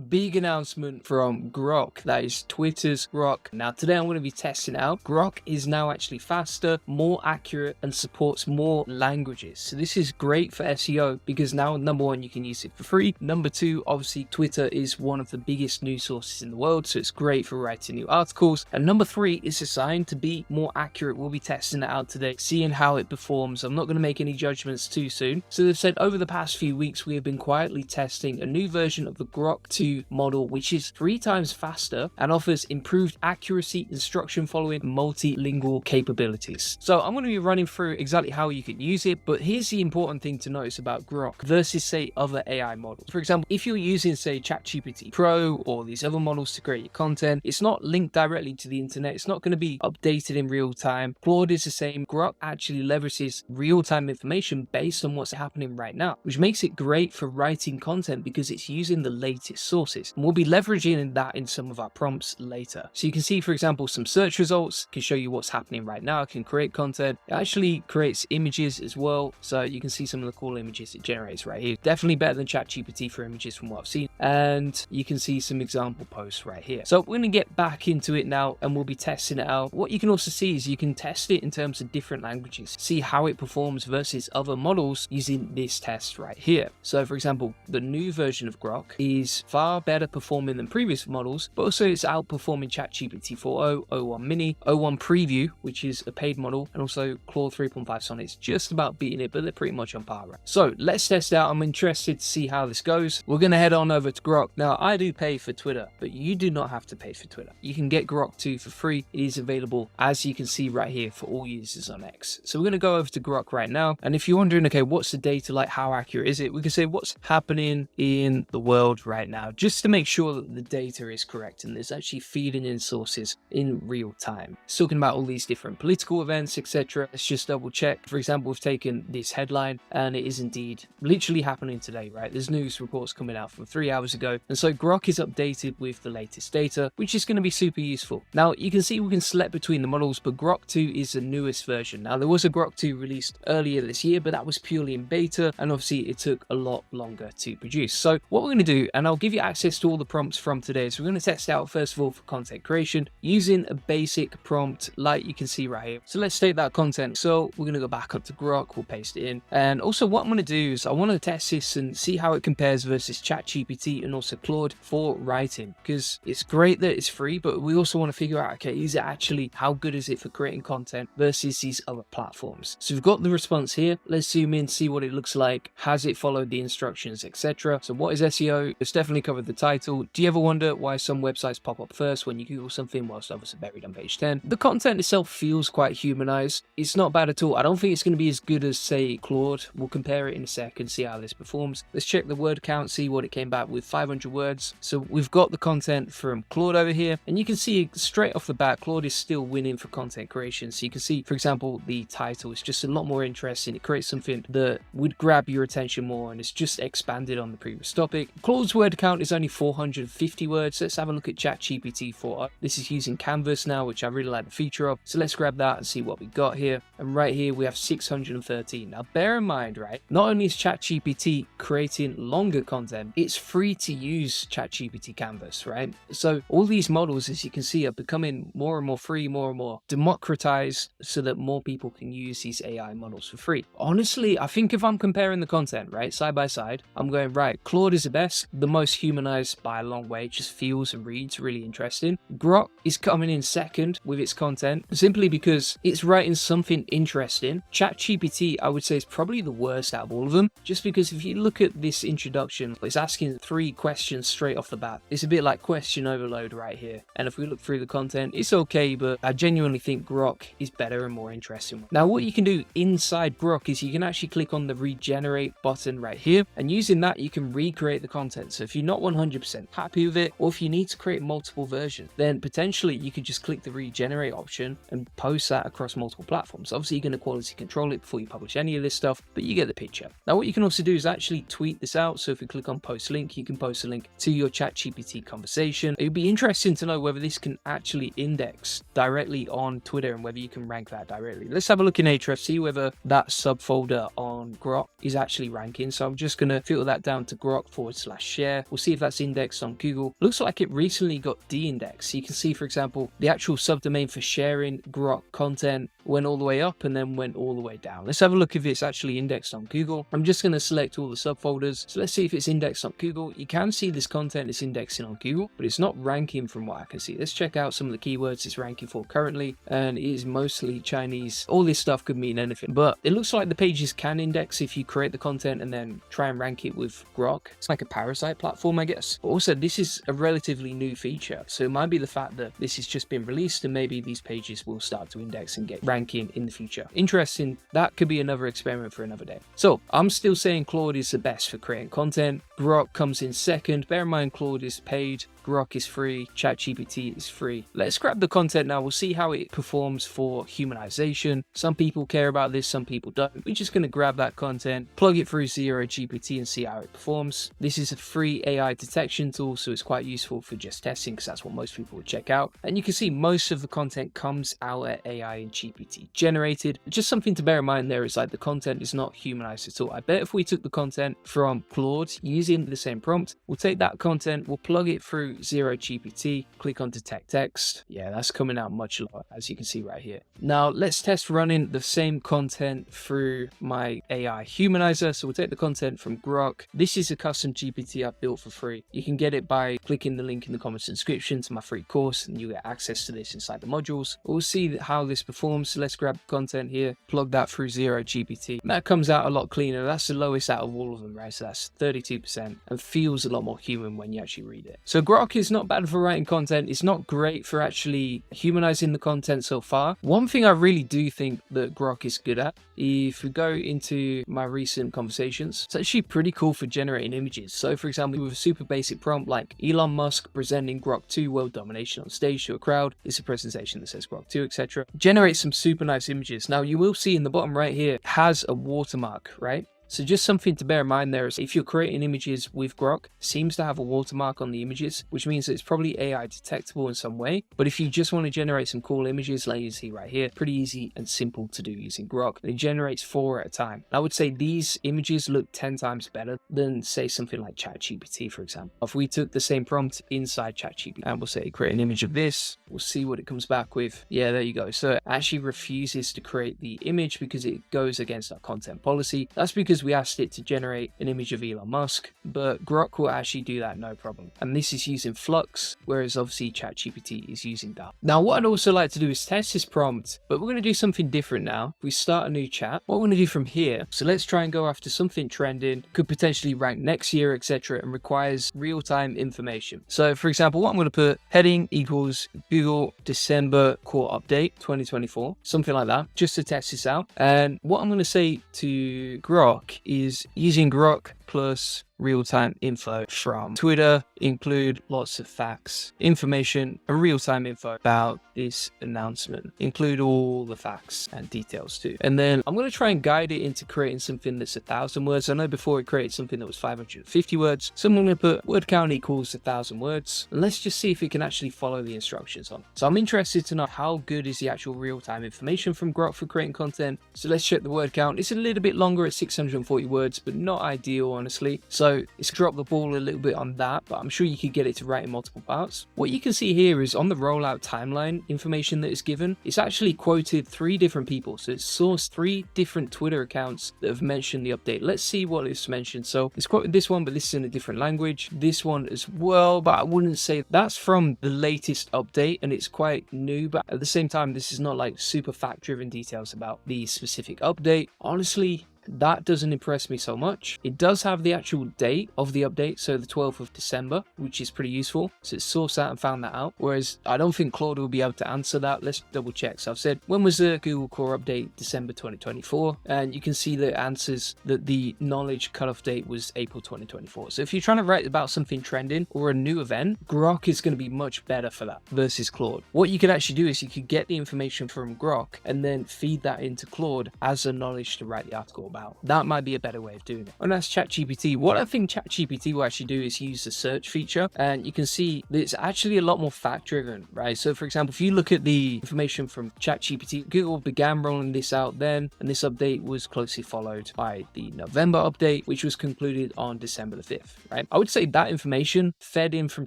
Big announcement from GROK, that is Twitter's GROK. Now today I'm going to be testing it out. GROK is now actually faster, more accurate, and supports more languages. So this is great for SEO because now, number one, you can use it for free. Number two, obviously Twitter is one of the biggest news sources in the world, so it's great for writing new articles. And number three, it's designed to be more accurate. We'll be testing it out today, seeing how it performs. I'm not going to make any judgments too soon. So they've said over the past few weeks, we have been quietly testing a new version of the GROK 2 model, which is 3 times faster and offers improved accuracy, instruction following, multilingual capabilities. So I'm going to be running through exactly how you can use it, but here's the important thing to notice about GROK versus say other AI models. For example, if you're using say ChatGPT Pro or these other models to create your content, it's not linked directly to the internet. It's not going to be updated in real time. Claude is the same. GROK actually leverages real-time information based on what's happening right now, which makes it great for writing content because it's using the latest sources. And we'll be leveraging that in some of our prompts later. So you can see, for example, some search results can show you what's happening right now. It can create content. It actually creates images as well. So you can see some of the cool images it generates right here. Definitely better than ChatGPT for images from what I've seen. And you can see some example posts right here. So we're going to get back into it now and we'll be testing it out. What you can also see is you can test it in terms of different languages. See how it performs versus other models using this test right here. So for example, the new version of GROK is far better performing than previous models, but also it's outperforming ChatGPT 4o, o1 mini, o1 preview, which is a paid model, and also Claude 3.5 Sonnet's just about beating it, but they're pretty much on par. Right? So let's test it out. I'm interested to see how this goes. We're going to head on over to GROK. Now I do pay for Twitter, but you do not have to pay for Twitter. You can get GROK 2 for free. It is available, as you can see right here, for all users on X. So we're going to go over to GROK right now. And if you're wondering, okay, what's the data like? How accurate is it? We can say what's happening in the world right now, just to make sure that the data is correct and there's actually feeding in sources in real time. It's talking about all these different political events, etc. Let's just double check. For example, we've taken this headline and it is indeed literally happening today, right? There's news reports coming out from 3 hours ago. And so GROK is updated with the latest data, which is going to be super useful. Now you can see we can select between the models, but GROK 2 is the newest version. Now there was a GROK 2 released earlier this year, but that was purely in beta. And obviously it took a lot longer to produce. So what we're going to do, and I'll give you access to all the prompts from today. So we're going to test out first of all for content creation using a basic prompt like you can see right here. So let's take that content. So we're going to go back up to GROK, we'll paste it in. And also what I'm going to do is I want to test this and see how it compares versus ChatGPT and also Claude for writing, because it's great that it's free, but we also want to figure out, okay, is it actually, how good is it for creating content versus these other platforms? So we've got the response here. Let's zoom in, see what it looks like. Has it followed the instructions, etc.? So what is SEO? It's definitely covered the title. Do you ever wonder why some websites pop up first when you Google something whilst others are buried on page 10? The content itself feels quite humanized. It's not bad at all. I don't think it's going to be as good as, say, Claude. We'll compare it in a second, see how this performs. Let's check the word count, see what it came back with, 500 words. So we've got the content from Claude over here, and you can see straight off the bat, Claude is still winning for content creation. So you can see, for example, the title is just a lot more interesting. It creates something that would grab your attention more, and it's just expanded on the previous topic. Claude's word count is only 450 words. Let's have a look at ChatGPT 4. This is using Canvas now, which I really like the feature of. So let's grab that and see what we got here. And right here we have 613. Now bear in mind, right, not only is ChatGPT creating longer content, it's free to use ChatGPT Canvas, right? So all these models, as you can see, are becoming more and more free, more and more democratized, so that more people can use these AI models for free. Honestly, I think if I'm comparing the content, right, side by side, I'm going, right, Claude is the best, the most humanized by a long way. It just feels and reads really interesting. GROK is coming in second with its content, simply because it's writing something interesting. ChatGPT, I would say, is probably the worst out of all of them, just because if you look at this introduction, it's asking 3 questions straight off the bat. It's a bit like question overload right here. And if we look through the content, it's okay, but I genuinely think GROK is better and more interesting. Now, what you can do inside GROK is you can actually click on the regenerate button right here, and using that, you can recreate the content. So if you're not 100% happy with it, or if you need to create multiple versions, then potentially you could just click the regenerate option and post that across multiple platforms. Obviously, you're going to quality control it before you publish any of this stuff, but you get the picture. Now, what you can also do is actually tweet this out. So if we click on post link, you can post a link to your ChatGPT conversation. It would be interesting to know whether this can actually index directly on Twitter and whether you can rank that directly. Let's have a look in Ahrefs, see whether that subfolder on GROK is actually ranking. So I'm just going to filter that down to GROK /share. We'll see if that's indexed on Google. Looks like it recently got de-indexed. So you can see, for example, the actual subdomain for sharing GROK content went all the way up and then went all the way down. Let's have a look if it's actually indexed on Google. I'm just going to select all the subfolders. So let's see if it's indexed on Google. You can see this content is indexing on Google, but it's not ranking from what I can see. Let's check out some of the keywords it's ranking for currently, and it is mostly Chinese. All this stuff could mean anything, but it looks like the pages can index if you create the content and then try and rank it with GROK. It's like a parasite platform, I guess. But also, this is a relatively new feature, so it might be the fact that this has just been released and maybe these pages will start to index and get ranking in the future. Interesting. That could be another experiment for another day. So I'm still saying Claude is the best for creating content. GROK comes in second. Bear in mind, Claude is paid, GROK is free, ChatGPT is free. Let's grab the content now. We'll see how it performs for humanization. Some people care about this, some people don't. We're just going to grab that content, plug it through GPT and see how it performs. This is a free AI detection tool, so it's quite useful for just testing because that's what most people would check out. And you can see most of the content comes out at AI and GPT generated. Just something to bear in mind there is like the content is not humanized at all. I bet if we took the content from Claude using the same prompt, we'll take that content, we'll plug it through GPT, click on detect text. Yeah, that's coming out much lower, as you can see right here. Now let's test running the same content through my AI humanizer. So we'll take the content from GROK. This is a custom GPT I've built for free. You can get it by clicking the link in the comments description to my free course, and you get access to this inside the modules. We'll see how this performs. So let's grab the content here, plug that through GPT. That comes out a lot cleaner. That's the lowest out of all of them, right? So that's 32% and feels a lot more human when you actually read it. So GROK is not bad for writing content. It's not great for actually humanizing the content so far. One thing I really do think that GROK is good at, if we go into my recent conversations, it's actually pretty cool for generating images. So for example, with a super basic prompt like Elon Musk presenting GROK 2 world domination on stage to a crowd, it's a presentation that says GROK 2, etc. Generate some super nice images. Now you will see in the bottom right here, it has a watermark, right? So just something to bear in mind there is if you're creating images with GROK, it seems to have a watermark on the images, which means that it's probably AI detectable in some way. But if you just want to generate some cool images, like you see right here, pretty easy and simple to do using GROK. And it generates 4 at a time. I would say these images look 10 times better than say something like ChatGPT, for example. If we took the same prompt inside ChatGPT and we'll say create an image of this, we'll see what it comes back with. Yeah, there you go. So it actually refuses to create the image because it goes against our content policy. That's because we asked it to generate an image of Elon Musk, but GROK will actually do that no problem. And this is using Flux, whereas obviously ChatGPT is using that. Now, what I'd also like to do is test this prompt, but we're going to do something different now. We start a new chat. What we're going to do from here, so let's try and go after something trending, could potentially rank next year, etc., and requires real-time information. So for example, what I'm going to put, heading equals Google December core update 2024, something like that, just to test this out. And what I'm going to say to GROK is using GROK plus real-time info from Twitter, include lots of facts, information, and real-time info about this announcement. Include all the facts and details too. And then I'm going to try and guide it into creating something that's 1,000 words. I know before it created something that was 550 words. So I'm going to put word count equals 1,000 words. And let's just see if it can actually follow the instructions on. So I'm interested to know how good is the actual real-time information from GROK for creating content. So let's check the word count. It's a little bit longer at 640 words, but not ideal, honestly. So it's dropped the ball a little bit on that, but I'm sure you could get it to write in multiple parts. What you can see here is on the rollout timeline information that is given, it's actually quoted 3 different people. So it's sourced 3 different Twitter accounts that have mentioned the update. Let's see what it's mentioned. So it's quoted this one, but this is in a different language. This one as well, but I wouldn't say that's from the latest update and it's quite new, but at the same time, this is not like super fact-driven details about the specific update. Honestly, that doesn't impress me so much. It does have the actual date of the update, so the 12th of December, which is pretty useful. So it's sourced that and found that out. Whereas I don't think Claude will be able to answer that. Let's double check. So I've said, when was the Google Core update? December 2024. And you can see the answers that the knowledge cutoff date was April 2024. So if you're trying to write about something trending or a new event, GROK is going to be much better for that versus Claude. What you could actually do is you could get the information from GROK and then feed that into Claude as a knowledge to write the article. about. That might be a better way of doing it. And that's ChatGPT. What I think ChatGPT will actually do is use the search feature, and you can see that it's actually a lot more fact driven, right? So for example, if you look at the information from ChatGPT, Google began rolling this out then, and this update was closely followed by the November update, which was concluded on December the 5th, right? I would say that information fed in from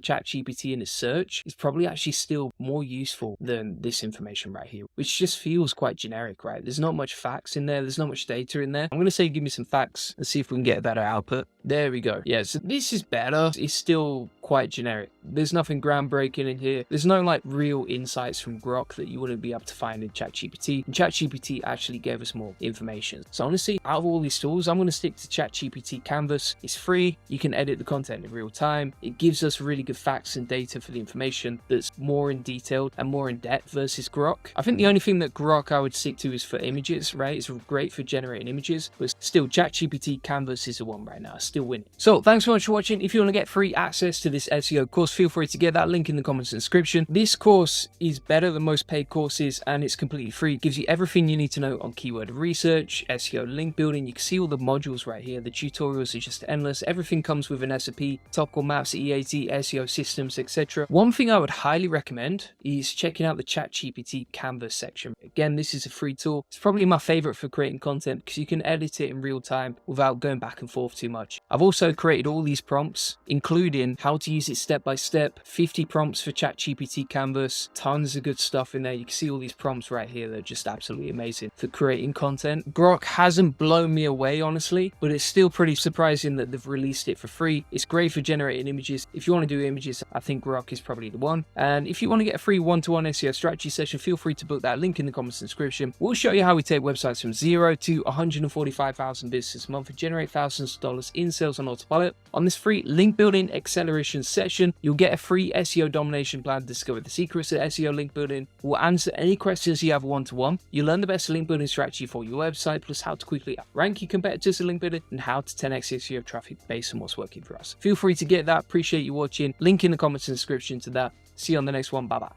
ChatGPT in its search is probably actually still more useful than this information right here, which just feels quite generic, right? There's not much facts in there. There's not much data in there. I'm going to say give me some facts and see if we can get a better output. There we go. Yeah, so this is better. It's still quite generic. There's nothing groundbreaking in here. There's no like real insights from GROK that you wouldn't be able to find in ChatGPT. And ChatGPT actually gave us more information. So honestly, out of all these tools, I'm going to stick to ChatGPT Canvas. It's free. You can edit the content in real time. It gives us really good facts and data for the information that's more in detail and more in depth versus GROK. I think the only thing that GROK I would stick to is for images, right? It's great for generating images, but still ChatGPT Canvas is the one right now. It's still winning. So thanks so much for watching. If you want to get free access to this SEO course, feel free to get that link in the comments and description. This course is better than most paid courses and it's completely free. It gives you everything you need to know on keyword research, SEO link building. You can see all the modules right here. The tutorials are just endless. Everything comes with an SOP, topical maps, EAT, SEO systems, etc. One thing I would highly recommend is checking out the ChatGPT Canvas section. Again, this is a free tool. It's probably my favorite for creating content because you can edit it in real time without going back and forth too much. I've also created all these prompts, including how to use it step by step, 50 prompts for ChatGPT Canvas, tons of good stuff in there. You can see all these prompts right here. They're just absolutely amazing for creating content. GROK hasn't blown me away, honestly, but it's still pretty surprising that they've released it for free. It's great for generating images. If you want to do images, I think GROK is probably the one. And if you want to get a free one-to-one SEO strategy session, feel free to book that link in the comments and description. We'll show you how we take websites from 0 to 145,000 visitors a month and generate thousands of dollars in sales on autopilot. On this free link building acceleration session, you'll get a free SEO domination plan to discover the secrets of SEO link building. We'll answer any questions you have one-to-one. You'll learn the best link building strategy for your website, plus how to quickly rank your competitors in link building and how to 10x SEO traffic based on what's working for us. Feel free to get that. Appreciate you watching. Link in the comments and description to that. See you on the next one. Bye bye.